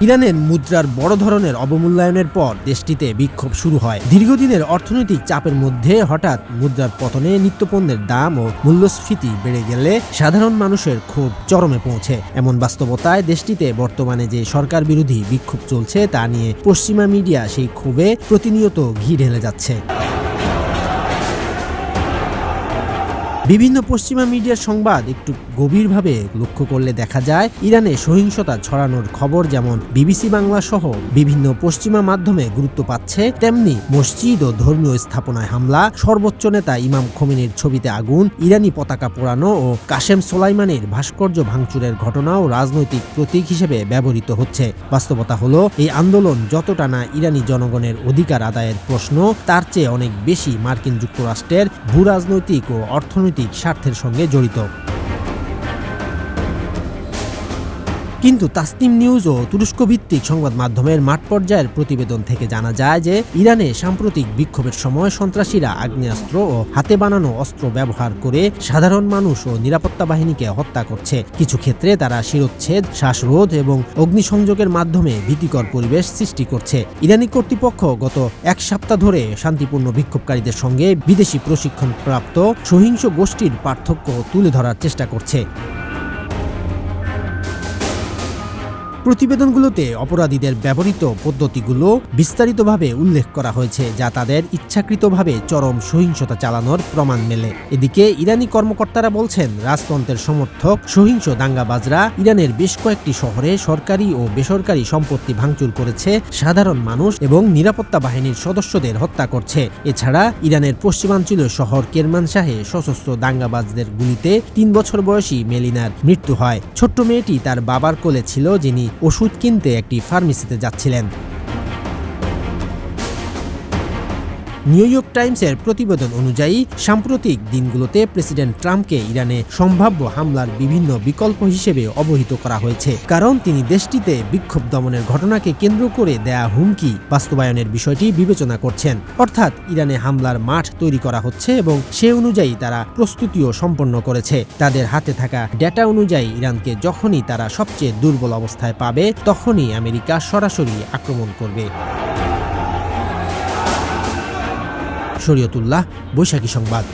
ইরানের মুদ্রার বড় ধরনের অবমূল্যায়নের পর দেশটিতে বিক্ষোভ শুরু হয়। দীর্ঘদিনের অর্থনৈতিক চাপের মধ্যে হঠাৎ মুদ্রার পতনে নিত্যপণ্যের দাম ও মূল্যস্ফীতি বেড়ে গেলে সাধারণ মানুষের ক্ষোভ চরমে পৌঁছে। এমন বাস্তবতায় দেশটিতে বর্তমানে যে সরকার বিরোধী বিক্ষোভ চলছে তা নিয়ে পশ্চিমা মিডিয়া সেই ক্ষোভে প্রতিনিয়ত ঘি ঢেলে যাচ্ছে। বিভিন্ন পশ্চিমা মিডিয়ার সংবাদ একটু গভীরভাবে লক্ষ্য করলে দেখা যায়, ইরানে সহিংসতা ছড়ানোর খবর যেমন বিবিসি বাংলা সহ বিভিন্ন পশ্চিমা মাধ্যমে গুরুত্ব পাচ্ছে, তেমনি মসজিদ ও ধর্মীয় স্থাপনায় হামলা, সর্বোচ্চ নেতা ইমাম খোমেনির ছবিতে আগুন, ইরানি পতাকা পোড়ানো ও কাশেম সোলাইমানির ভাস্কর্য ভাঙচুরের ঘটনাও রাজনৈতিক প্রতীক হিসেবে ব্যবহৃত হচ্ছে। বাস্তবতা হলো, এই আন্দোলন যতটা না ইরানি জনগণের অধিকার আদায়ের প্রশ্ন, তার চেয়ে অনেক বেশি মার্কিন যুক্তরাষ্ট্রের ভূরাজনৈতিক ও অর্থনৈতিক স্বার্থের সঙ্গে জড়িত। কিন্তু তাসনিম নিউজ ও তুরস্ক ভিত্তিক সংবাদ মাধ্যমের মাঠ পর্যায়ের প্রতিবেদন থেকে জানা যায় যে ইরানে সাম্প্রতিক বিক্ষোভের সময় সন্ত্রাসীরা আগ্নেয়াস্ত্র ও হাতে বানানো অস্ত্র ব্যবহার করে সাধারণ মানুষ ও নিরাপত্তা বাহিনীকে হত্যা করছে। কিছু ক্ষেত্রে তারা শিরোচ্ছেদ, শ্বাসরোধ এবং অগ্নিসংযোগের মাধ্যমে ভীতিকর পরিবেশ সৃষ্টি করছে। ইরানি কর্তৃপক্ষ গত এক সপ্তাহ ধরে শান্তিপূর্ণ বিক্ষোভকারীদের সঙ্গে বিদেশি প্রশিক্ষণপ্রাপ্ত সহিংস গোষ্ঠীর পার্থক্য তুলে ধরার চেষ্টা করছে। প্রতিবেদনগুলোতে অপরাধীদের ব্যবহৃত পদ্ধতিগুলো বিস্তারিতভাবে উল্লেখ করা হয়েছে, যা তাদের ইচ্ছাকৃতভাবে চরম সহিংসতা চালানোর প্রমাণ মেলে। এদিকে ইরানি কর্মকর্তারা বলছেন, রাজতন্ত্রের সমর্থক সহিংস দাঙ্গাবাজরা ইরানের বেশ কয়েকটি শহরে সরকারি ও বেসরকারি সম্পত্তি ভাঙচুর করেছে, সাধারণ মানুষ এবং নিরাপত্তা বাহিনীর সদস্যদের হত্যা করছে। এছাড়া ইরানের পশ্চিমাঞ্চলীয় শহর কেরমানশাহে সশস্ত্র দাঙ্গাবাজদের গুলিতে 3 বছর বয়সী মেলিনার মৃত্যু হয়। ছোট্ট মেয়েটি তার বাবার কোলে ছিল, যিনি ওষুধ কিনতে একটি ফার্মেসিতে যাচ্ছিলেন। নিউ ইয়র্ক টাইমসের প্রতিবেদন অনুযায়ী সাম্প্রতিক দিনগুলোতে প্রেসিডেন্ট ট্রাম্পকে ইরানে সম্ভাব্য হামলার বিভিন্ন বিকল্প হিসেবে অবহিত করা হয়েছে, কারণ তিনি দেশটিতে বিক্ষোভ দমনের ঘটনাকে কেন্দ্র করে দেয়া হুমকি বাস্তবায়নের বিষয়টি বিবেচনা করছেন। অর্থাৎ ইরানে হামলার মাঠ তৈরি করা হচ্ছে এবং সে অনুযায়ী তারা প্রস্তুতিও সম্পন্ন করেছে। তাদের হাতে থাকা ডেটা অনুযায়ী ইরানকে যখনই তারা সবচেয়ে দুর্বল অবস্থায় পাবে, তখনই আমেরিকা সরাসরি আক্রমণ করবে। শরীয়তুল্লাহ, বৈশাখী সংবাদ।